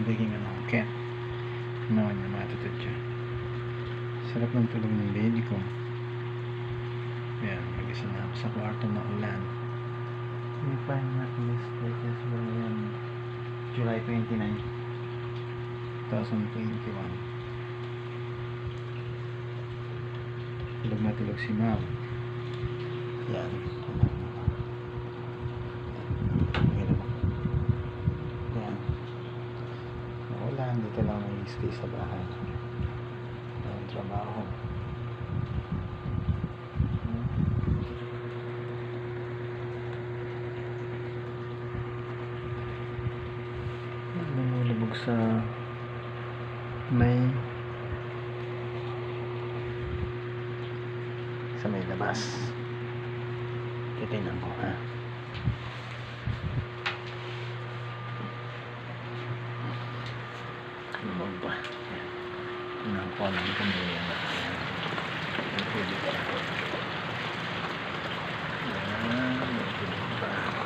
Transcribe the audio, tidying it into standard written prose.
naging cat. Nawa niya, matutod siya. Sarap ng tulog ng baby ko. Ayan, mag-isa na ako sa kwarto na ulan. If I'm not mistaken, yan July 29, 2021. Tulog na tulog si ma'am. Yan. Yan. Ulan, dito lang mag-stay sa bahay. Yan, trabaho. Lumulubog sa may labas. Titignan ko, ha. Lumog ba? Tingnan ko lang kung may yan. Pwede ba ako? Yan, may tulog ba?